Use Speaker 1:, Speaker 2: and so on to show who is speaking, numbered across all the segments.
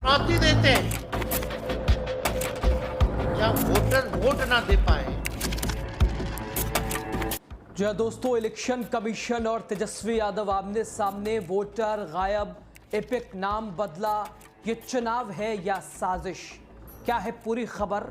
Speaker 1: चुनौती देते हैं जब वोटर वोट ना दे पाए।
Speaker 2: जी हाँ दोस्तों, इलेक्शन कमीशन और तेजस्वी यादव आमने सामने। वोटर गायब, एपिक नाम बदला, ये चुनाव है या साजिश? क्या है पूरी खबर,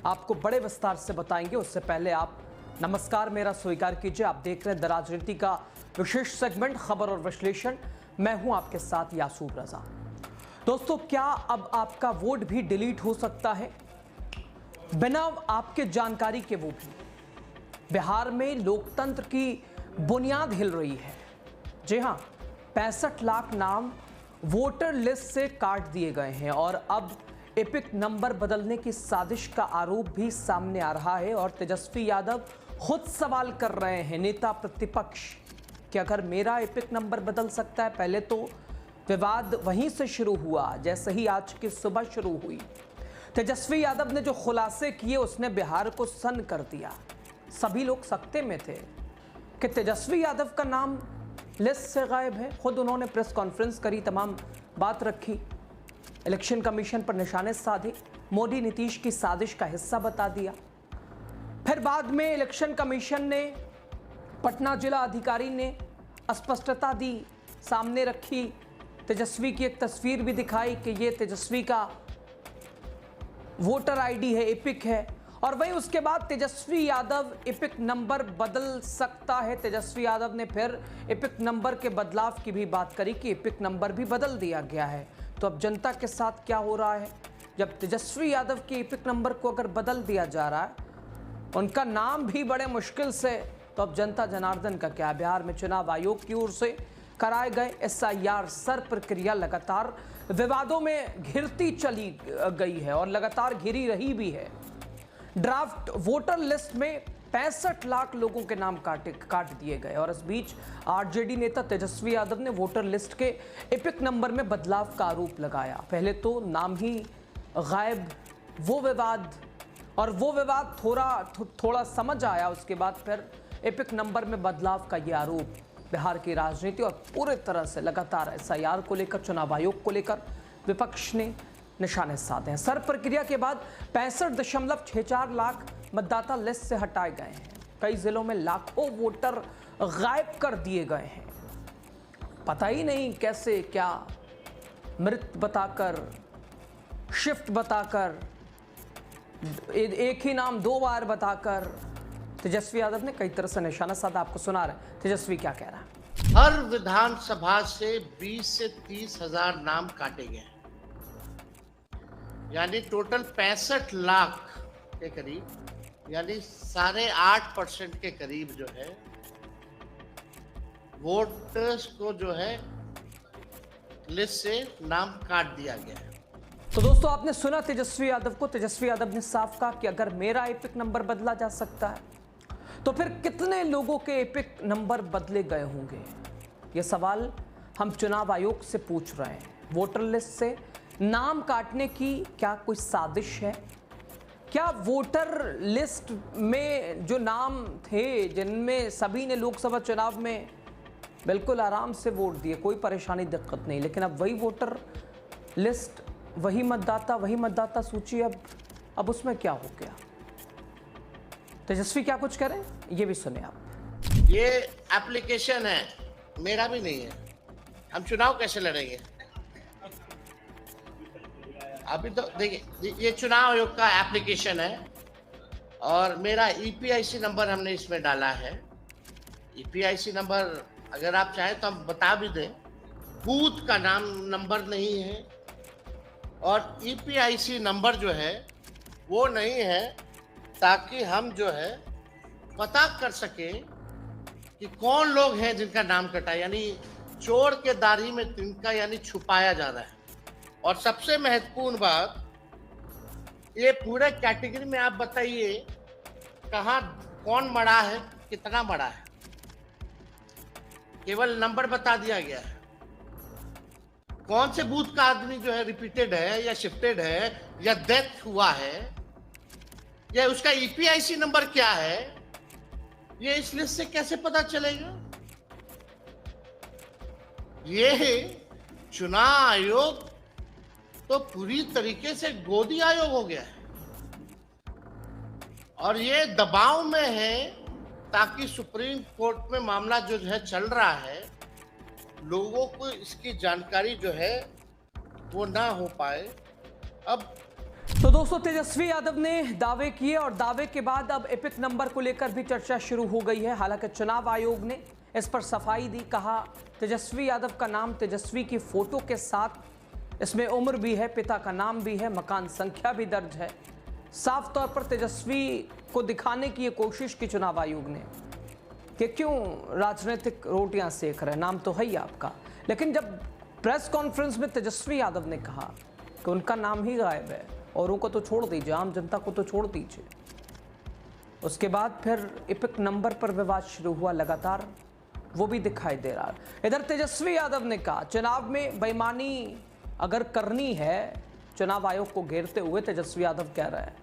Speaker 2: आपको बड़े विस्तार से बताएंगे। उससे पहले आप नमस्कार मेरा स्वीकार कीजिए। आप देख रहे हैं द राजनीति का विशेष सेगमेंट खबर और विश्लेषण। मैं हूं आपके साथ यासूब रजा। दोस्तों, क्या अब आपका वोट भी डिलीट हो सकता है बिना आपके जानकारी के? वो भी बिहार में लोकतंत्र की बुनियाद हिल रही है। जी हां, 65 लाख नाम वोटर लिस्ट से काट दिए गए हैं और अब एपिक नंबर बदलने की साजिश का आरोप भी सामने आ रहा है। और तेजस्वी यादव खुद सवाल कर रहे हैं, नेता प्रतिपक्ष, कि अगर मेरा एपिक नंबर बदल सकता है। पहले तो विवाद वहीं से शुरू हुआ जैसे ही आज की सुबह शुरू हुई। तेजस्वी यादव ने जो खुलासे किए उसने बिहार को सन्न कर दिया। सभी लोग सकते में थे कि तेजस्वी यादव का नाम लिस्ट से गायब है। खुद उन्होंने प्रेस कॉन्फ्रेंस करी, तमाम बात रखी, इलेक्शन कमीशन पर निशाने साधे, मोदी नीतीश की साजिश का हिस्सा बता दिया। फिर बाद में इलेक्शन कमीशन ने, पटना जिला अधिकारी ने स्पष्टता दी, सामने रखी, तेजस्वी की एक तस्वीर भी दिखाई कि ये तेजस्वी का वोटर आईडी है, एपिक है। और वहीं उसके बाद तेजस्वी यादव एपिक नंबर बदल सकता है। तेजस्वी यादव ने फिर एपिक नंबर के बदलाव की भी बात करी कि एपिक नंबर भी बदल दिया गया है। तो अब जनता के साथ क्या हो रहा है, जब तेजस्वी यादव के एपिक नंबर को अगर बदल दिया जा रहा है, उनका नाम भी बड़े मुश्किल से, तो अब जनता जनार्दन का क्या? बिहार में चुनाव आयोग की ओर से कराए गए SIR सर प्रक्रिया लगातार विवादों में घिरती चली गई है और लगातार घिरी रही भी है। ड्राफ्ट वोटर लिस्ट में 65 लाख लोगों के नाम काट दिए गए और इस बीच आरजेडी नेता तेजस्वी यादव ने वोटर लिस्ट के एपिक नंबर में बदलाव का आरोप लगाया। पहले तो नाम ही गायब, वो विवाद थोड़ा समझ आया। उसके बाद फिर एपिक नंबर में बदलाव का ये आरोप बिहार की राजनीति और पूरे तरह से लगातार SIR को लेकर, चुनाव आयोग को लेकर विपक्ष ने निशाने साधे हैं। सर प्रक्रिया के बाद 65.64 लाख मतदाता लिस्ट से हटाए गए हैं। कई जिलों में लाखों वोटर गायब कर दिए गए हैं। पता ही नहीं कैसे, क्या मृत बताकर, शिफ्ट बताकर, एक ही नाम 2 बार बताकर तेजस्वी यादव ने कई तरह से निशाना साधा। आपको सुना रहे तेजस्वी क्या कह रहा है।
Speaker 1: हर विधानसभा से 20 से 30 हजार नाम काटे गए हैं, यानी टोटल 65 लाख के करीब, यानी 8.5% के करीब जो है वोटर्स को जो है लिस्ट से नाम काट दिया गया है।
Speaker 2: तो दोस्तों, आपने सुना तेजस्वी यादव को। तेजस्वी यादव ने साफ कहा कि अगर मेरा एपिक नंबर बदला जा सकता है तो फिर कितने लोगों के एपिक नंबर बदले गए होंगे? ये सवाल हम चुनाव आयोग से पूछ रहे हैं। वोटर लिस्ट से नाम काटने की क्या कोई साजिश है? क्या वोटर लिस्ट में जो नाम थे, जिनमें सभी ने लोकसभा चुनाव में बिल्कुल आराम से वोट दिए, कोई परेशानी दिक्कत नहीं, लेकिन अब वही वोटर लिस्ट, वही मतदाता सूची, अब उसमें क्या हो गया? तेजस्वी क्या कुछ करें, ये भी सुने आप।
Speaker 1: ये एप्लीकेशन है, मेरा भी नहीं है। हम चुनाव कैसे लड़ेंगे? अभी तो देखिए, ये चुनाव आयोग का एप्लीकेशन है और मेरा EPIC नंबर हमने इसमें डाला है। EPIC नंबर अगर आप चाहें तो हम बता भी दें। बूथ का नंबर नहीं है और EPIC नंबर जो है वो नहीं है, ताकि हम जो है पता कर सके कि कौन लोग हैं जिनका नाम कटा, यानी चोर के दाढ़ी में तिनका, यानी छुपाया जा रहा है। और सबसे महत्वपूर्ण बात, ये पूरे कैटेगरी में आप बताइए कहाँ कौन मरा है, कितना मरा है, केवल नंबर बता दिया गया है। कौन से बूथ का आदमी जो है रिपीटेड है या शिफ्टेड है या डेथ हुआ है, या उसका EPIC नंबर क्या है, ये इस लिस्ट से कैसे पता चलेगा? ये चुनाव आयोग तो पूरी तरीके से गोदी आयोग हो गया है और ये दबाव में है ताकि सुप्रीम कोर्ट में मामला जो है चल रहा है, लोगों को इसकी जानकारी जो है वो ना हो पाए। अब
Speaker 2: तो दोस्तों, तेजस्वी यादव ने दावे किए और दावे के बाद अब एपिक नंबर को लेकर भी चर्चा शुरू हो गई है। हालांकि चुनाव आयोग ने इस पर सफाई दी, कहा तेजस्वी यादव का नाम तेजस्वी की फोटो के साथ, इसमें उम्र भी है, पिता का नाम भी है, मकान संख्या भी दर्ज है। साफ तौर पर तेजस्वी को दिखाने की ये कोशिश की चुनाव आयोग ने कि क्यों राजनीतिक रोटियां सेक रहे, नाम तो है ही आपका। लेकिन जब प्रेस कॉन्फ्रेंस में तेजस्वी यादव ने कहा कि उनका नाम ही गायब है, औरों को तो छोड़ दीजिए, आम जनता को तो छोड़ दीजिए, उसके बाद फिर एपिक नंबर पर विवाद शुरू हुआ लगातार, वो भी दिखाई दे रहा है। इधर तेजस्वी यादव ने कहा चुनाव में बेईमानी अगर करनी है, चुनाव आयोग को घेरते हुए तेजस्वी यादव कह रहे हैं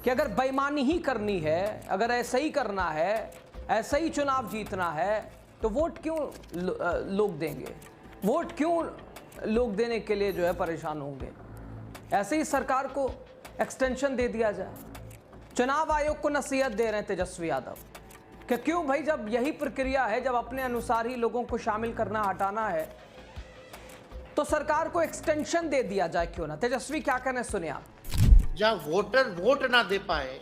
Speaker 2: कि अगर बेईमानी ही करनी है, अगर ऐसा ही करना है, ऐसा ही चुनाव जीतना है, तो वोट क्यों लोग देंगे, वोट क्यों लोग देने के लिए जो है परेशान होंगे, ऐसे ही सरकार को एक्सटेंशन दे दिया जाए। चुनाव आयोग को नसीहत दे रहे हैं तेजस्वी यादव कि क्यों भाई, जब यही प्रक्रिया है, जब अपने अनुसार ही लोगों को शामिल करना हटाना है, तो सरकार को एक्सटेंशन दे दिया जाए, क्यों ना। तेजस्वी क्या कहना है, सुनिए आप।
Speaker 1: जहाँ वोटर वोट ना दे पाए,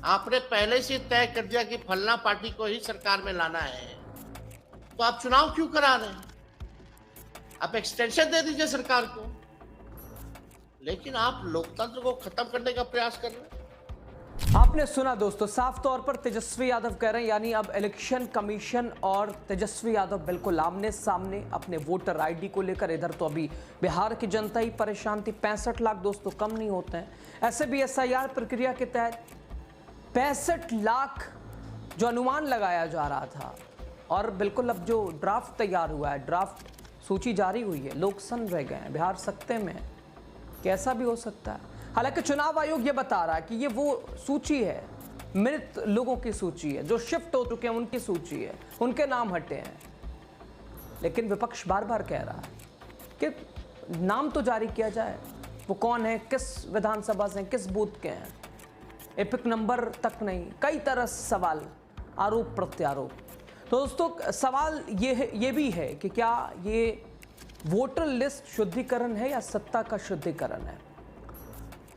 Speaker 1: आपने पहले से तय कर दिया कि फलना पार्टी को ही सरकार में लाना है, तो आप चुनाव क्यों करा रहे हैं? आप एक्सटेंशन दे दीजिए सरकार को। लेकिन आप लोकतंत्र को खत्म करने का प्रयास कर रहे हैं।
Speaker 2: आपने सुना दोस्तों, साफ तौर पर तेजस्वी यादव कह रहे हैं, यानी अब इलेक्शन कमीशन और तेजस्वी यादव बिल्कुल आमने सामने अपने वोटर आईडी को लेकर। इधर तो अभी बिहार की जनता ही परेशान थी, 65 लाख दोस्तों कम नहीं होते हैं। ऐसे भी एसआईआर प्रक्रिया के तहत 65 लाख जो अनुमान लगाया जा रहा था, और बिल्कुल अब जो ड्राफ्ट तैयार हुआ है, ड्राफ्ट सूची जारी हुई है, लोग सन रह गए हैं, बिहार सकते में है, कैसा भी हो सकता है। हालांकि चुनाव आयोग ये बता रहा है कि ये वो सूची है, मृत लोगों की सूची है, जो शिफ्ट हो चुके हैं उनकी सूची है, उनके नाम हटे हैं। लेकिन विपक्ष बार बार कह रहा है कि नाम तो जारी किया जाए, वो कौन है, किस विधानसभा से, किस बूथ के हैं, एपिक नंबर तक नहीं। कई तरह से सवाल, आरोप प्रत्यारोप। तो दोस्तों, सवाल ये भी है कि क्या ये वोटर लिस्ट शुद्धिकरण है या सत्ता का शुद्धिकरण है।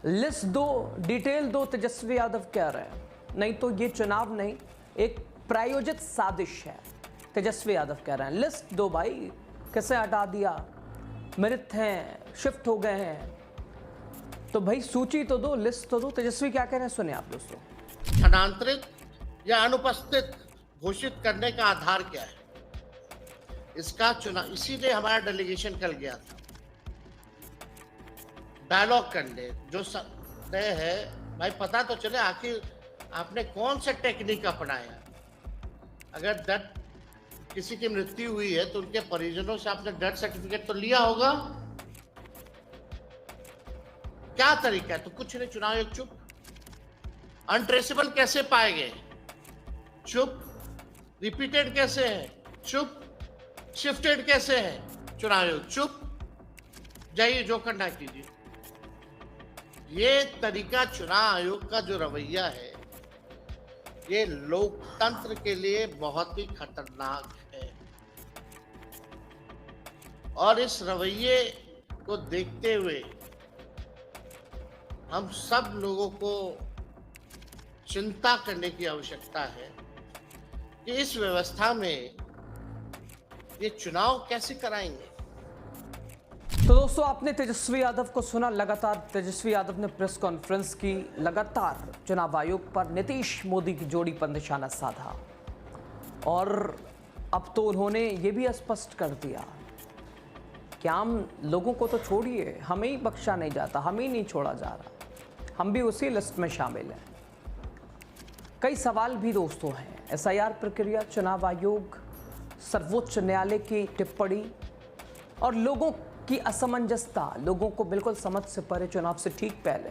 Speaker 2: लिस्ट दो, डिटेल दो, तेजस्वी यादव कह रहे हैं, नहीं तो ये चुनाव नहीं, एक प्रायोजित साजिश है। तेजस्वी यादव कह रहे हैं लिस्ट दो भाई, कैसे हटा दिया, मृत हैं, शिफ्ट हो गए हैं, तो भाई सूची तो दो, लिस्ट तो दो। तेजस्वी क्या कह रहे हैं, सुनिए आप दोस्तों।
Speaker 1: स्थानांतरित या अनुपस्थित घोषित करने का आधार क्या है, इसका चुनाव, इसीलिए हमारा डेलीगेशन कल गया था डायलॉग करने। जो तय है भाई, पता तो चले आखिर आपने कौन सा टेक्निक अपनाया। अगर डेथ, किसी की मृत्यु हुई है तो उनके परिजनों से आपने डेथ सर्टिफिकेट तो लिया होगा, क्या तरीका है? तो कुछ नहीं, चुनाव आयोग चुप। अनट्रेसेबल कैसे पाए गए, चुप। रिपीटेड कैसे है, चुप। शिफ्टेड कैसे है, चुनाव आयोग चुप। जाइए जो करना कीजिए। ये तरीका चुनाव आयोग का जो रवैया है, ये लोकतंत्र के लिए बहुत ही खतरनाक है। और इस रवैये को देखते हुए हम सब लोगों को चिंता करने की आवश्यकता है कि इस व्यवस्था में ये चुनाव कैसे कराएंगे।
Speaker 2: तो दोस्तों, आपने तेजस्वी यादव को सुना। लगातार तेजस्वी यादव ने प्रेस कॉन्फ्रेंस की, लगातार चुनाव आयोग पर नीतीश मोदी की जोड़ी पर निशाना साधा, और अब तो उन्होंने ये भी स्पष्ट कर दिया कि आम लोगों को तो छोड़िए, हमें ही बख्शा नहीं जाता, हमें ही नहीं छोड़ा जा रहा, हम भी उसी लिस्ट में शामिल हैं। कई सवाल भी दोस्तों हैं, एसआईआर प्रक्रिया, चुनाव आयोग, सर्वोच्च न्यायालय की टिप्पणी और लोगों की असमंजसता, लोगों को बिल्कुल समझ से परे चुनाव से ठीक पहले।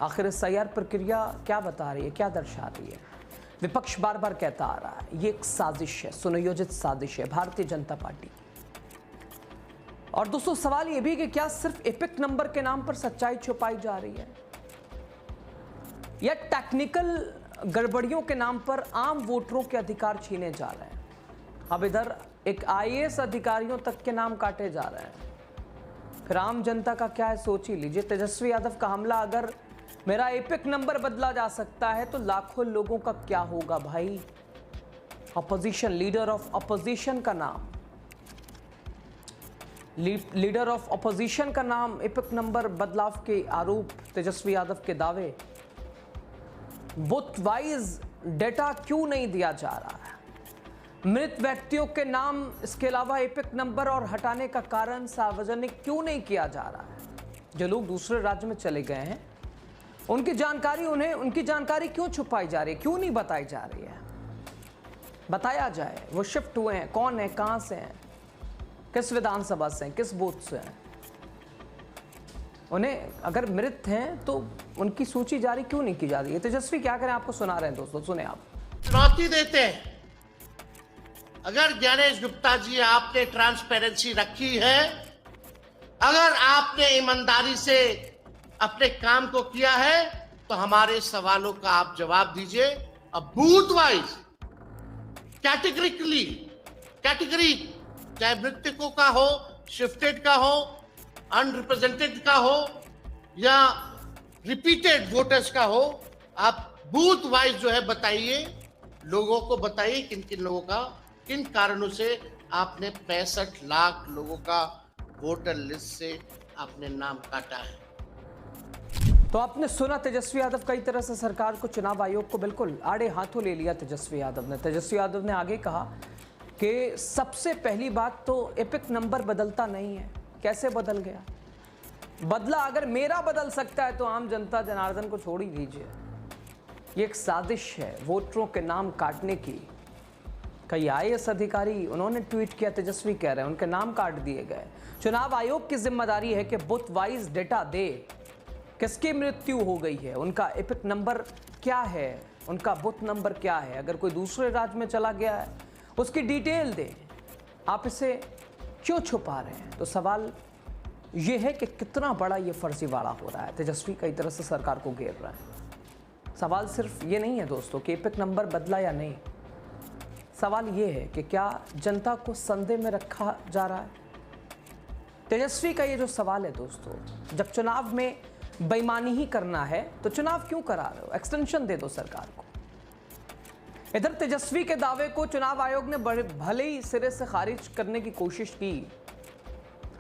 Speaker 2: आखिर एसआईआर प्रक्रिया क्या बता रही है, क्या दर्शा रही है। विपक्ष बार बार कहता आ रहा है ये एक साजिश है, सुनियोजित साजिश है भारतीय जनता पार्टी की। और दोस्तों सवाल यह भी कि क्या सिर्फ एपिक नंबर के नाम पर सच्चाई छुपाई जा रही है या टेक्निकल गड़बड़ियों के नाम पर आम वोटरों के अधिकार छीने जा रहे हैं। अब इधर एक आईएएस अधिकारियों तक के नाम काटे जा रहे हैं, फिर आम जनता का क्या है सोच ही लीजिए। तेजस्वी यादव का हमला, अगर मेरा एपिक नंबर बदला जा सकता है तो लाखों लोगों का क्या होगा भाई। अपोजिशन लीडर ऑफ अपोजिशन का नाम, लीडर ऑफ अपोजिशन का नाम, एपिक नंबर बदलाव के आरोप, तेजस्वी यादव के दावे। बूथ वाइज डेटा क्यों नहीं दिया जा रहा है? मृत व्यक्तियों के नाम, इसके अलावा एपिक नंबर और हटाने का कारण सार्वजनिक क्यों नहीं किया जा रहा है? जो लोग दूसरे राज्य में चले गए हैं उनकी जानकारी क्यों छुपाई जा रही है, क्यों नहीं बताई जा रही है? बताया जाए वो शिफ्ट हुए हैं, कौन है, कहां से हैं, किस विधानसभा से हैं, किस बूथ से हैं। उन्हें अगर मृत हैं तो उनकी सूची जारी क्यों नहीं की जा रही है? तेजस्वी क्या करें, आपको सुना रहे हैं दोस्तों, सुने आप।
Speaker 1: चुनौती देते हैं, अगर ज्ञानेश गुप्ता जी आपने ट्रांसपेरेंसी रखी है, अगर आपने ईमानदारी से अपने काम को किया है, तो हमारे सवालों का आप जवाब दीजिए। अब बूथ वाइज कैटेगरी, चाहे मृतकों का हो, शिफ्टेड का हो, अनरिप्रेजेंटेड का हो या रिपीटेड वोटर्स का हो, आप बूथ वाइज जो है बताइए, लोगों को बताइए किन किन लोगों का, किन कारणों से आपने 65 लाख लोगों का वोटर लिस्ट से आपने नाम काटा है।
Speaker 2: तो आपने सुना तेजस्वी यादव कई तरह से सरकार को, चुनाव आयोग को बिल्कुल आड़े हाथों ले लिया तेजस्वी यादव ने। तेजस्वी यादव ने आगे कहा कि सबसे पहली बात तो एपिक नंबर बदलता नहीं है। कैसे बदल गया? बदला अगर मेरा बदल सकता है तो आम जनता जनार्दन को छोड़ ही दीजिए। ये एक साजिश है वोटरों के नाम काटने की। कई आईएएस अधिकारी उन्होंने ट्वीट किया, तेजस्वी कह रहे हैं उनके नाम काट दिए गए। चुनाव आयोग की जिम्मेदारी है कि बूथ वाइज डेटा दे, किसकी मृत्यु हो गई है, उनका एपिक नंबर क्या है, उनका बूथ नंबर क्या है, अगर कोई दूसरे राज्य में चला गया है उसकी डिटेल दें। आप इसे क्यों छुपा रहे हैं? तो सवाल ये है कि कितना बड़ा ये फर्जीवाड़ा हो रहा है। तेजस्वी कई तरह से सरकार को घेर रहा है। सवाल सिर्फ ये नहीं है दोस्तों कि एपिक नंबर बदला या नहीं, सवाल ये है कि क्या जनता को संदेह में रखा जा रहा है? तेजस्वी का ये जो सवाल है दोस्तों, जब चुनाव में बेईमानी ही करना है तो चुनाव क्यों करा रहे हो? एक्सटेंशन दे दो सरकार को। इधर तेजस्वी के दावे को चुनाव आयोग ने भले ही सिरे से खारिज करने की कोशिश की,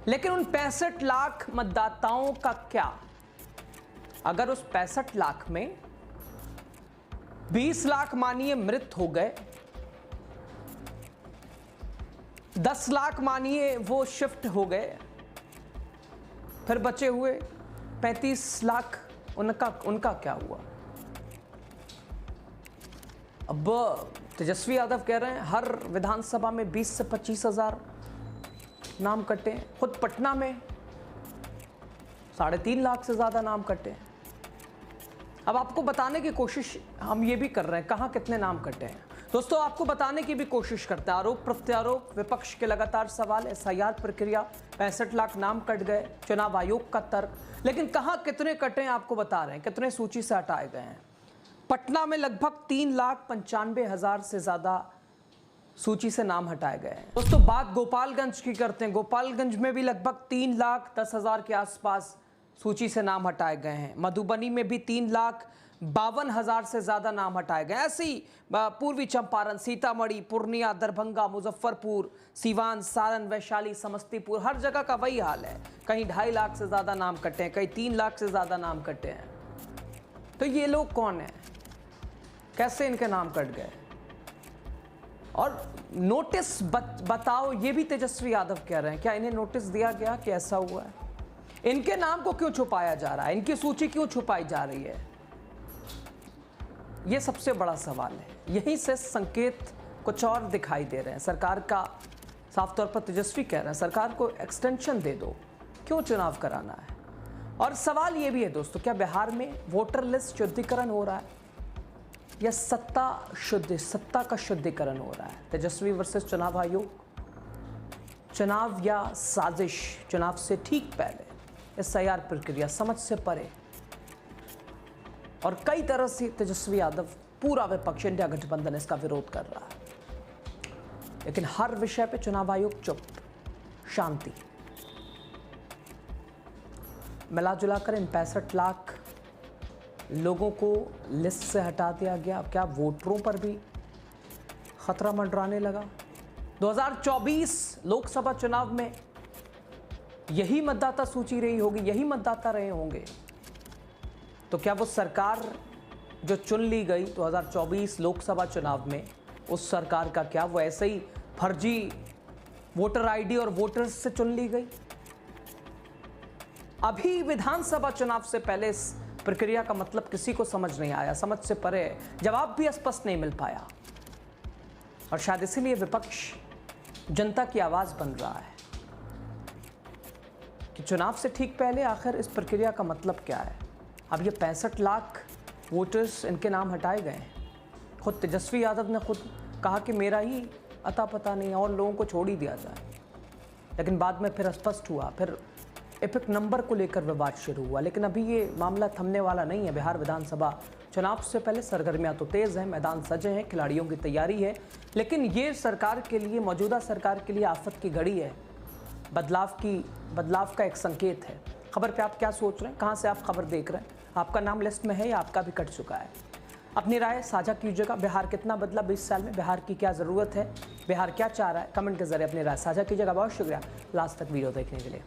Speaker 2: लेकिन उन 65 लाख मतदाताओं का क्या? अगर उस 65 लाख में 20 लाख मानिए मृत हो गए, 10 लाख मानिए वो शिफ्ट हो गए, फिर बचे हुए 35 लाख उनका क्या हुआ? अब तेजस्वी यादव कह रहे हैं हर विधानसभा में 20 से 25 हजार नाम कटे हैं। खुद पटना में 3.5 लाख से ज्यादा नाम कटे हैं। अब आपको बताने की कोशिश हम ये भी कर रहे हैं कहां कितने नाम कटे हैं। दोस्तों आपको बताने की भी कोशिश करते हैं। आरोप प्रत्यारोप, विपक्ष के लगातार सवाल, एसआईआर प्रक्रिया, 65 लाख नाम कट गए, चुनाव आयोग का तर्क, लेकिन कहां कितने कटे हैं आपको बता रहे हैं, कितने सूची से हटाए गए हैं। पटना में लगभग 3,95,000 से ज्यादा सूची से नाम हटाए गए हैं। दोस्तों बात गोपालगंज की करते हैं। गोपालगंज में भी लगभग 3,10,000 के आसपास सूची से नाम हटाए गए हैं। मधुबनी में भी 3,52,000 से ज्यादा नाम हटाए गए। ऐसे ही पूर्वी चंपारण, सीतामढ़ी, पूर्णिया, दरभंगा, मुजफ्फरपुर, सीवान, सारण, वैशाली, समस्तीपुर, हर जगह का वही हाल है। कहीं 2.5 लाख से ज्यादा नाम कटे हैं, कहीं 3 लाख से ज्यादा नाम कटे हैं। तो ये लोग कौन है, कैसे इनके नाम कट गए? और नोटिस बताओ, ये भी तेजस्वी यादव कह रहे हैं। क्या इन्हें नोटिस दिया गया कि ऐसा हुआ है? इनके नाम को क्यों छुपाया जा रहा है? इनकी सूची क्यों छुपाई जा रही है? यह सबसे बड़ा सवाल है। यहीं से संकेत कुछ और दिखाई दे रहे हैं। सरकार का साफ तौर पर तेजस्वी कह रहे हैं सरकार को एक्सटेंशन दे दो, क्यों चुनाव कराना है? और सवाल यह भी है दोस्तों, क्या बिहार में वोटर लिस्ट शुद्धिकरण हो रहा है या सत्ता का शुद्धिकरण हो रहा है? तेजस्वी वर्सेस चुनाव आयोग। चुनाव या साजिश, चुनाव से ठीक पहले एसआईआर प्रक्रिया समझ से परे, और कई तरह से तेजस्वी यादव पूरा विपक्ष इंडिया गठबंधन इसका विरोध कर रहा है, लेकिन हर विषय पे चुनाव आयोग चुप, शांति। मिला जुलाकर इन 65 लाख लोगों को लिस्ट से हटा दिया गया। अब क्या वोटरों पर भी खतरा मंडराने लगा? 2024 लोकसभा चुनाव में यही मतदाता सूची रही होगी, यही मतदाता रहे होंगे, तो क्या वो सरकार जो चुन ली गई 2024 लोकसभा चुनाव में, उस सरकार का क्या वो ऐसे ही फर्जी वोटर आईडी और वोटर्स से चुन ली गई? अभी विधानसभा चुनाव से पहले इस प्रक्रिया का मतलब किसी को समझ नहीं आया, समझ से परे है, जवाब भी स्पष्ट नहीं मिल पाया, और शायद इसीलिए विपक्ष जनता की आवाज बन रहा है कि चुनाव से ठीक पहले आखिर इस प्रक्रिया का मतलब क्या है। अब ये 65 लाख वोटर्स, इनके नाम हटाए गए हैं। खुद तेजस्वी यादव ने खुद कहा कि मेरा ही अता पता नहीं है और लोगों को छोड़ ही दिया जाए, लेकिन बाद में फिर स्पष्ट हुआ, फिर एपिक नंबर को लेकर विवाद शुरू हुआ। लेकिन अभी ये मामला थमने वाला नहीं है। बिहार विधानसभा चुनाव से पहले सरगर्मियां तो तेज़ हैं, मैदान सजे हैं, खिलाड़ियों की तैयारी है, लेकिन ये सरकार के लिए, मौजूदा सरकार के लिए आफत की घड़ी है, बदलाव का एक संकेत है। खबर पे आप क्या सोच रहे हैं? कहाँ से आप खबर देख रहे हैं? आपका नाम लिस्ट में है या आपका भी कट चुका है? अपनी राय साझा कीजिएगा। बिहार कितना बदला 20 साल में? बिहार की क्या ज़रूरत है? बिहार क्या चाह रहा है? कमेंट के जरिए अपनी राय साझा कीजिएगा। बहुत शुक्रिया लास्ट तक वीडियो देखने के लिए।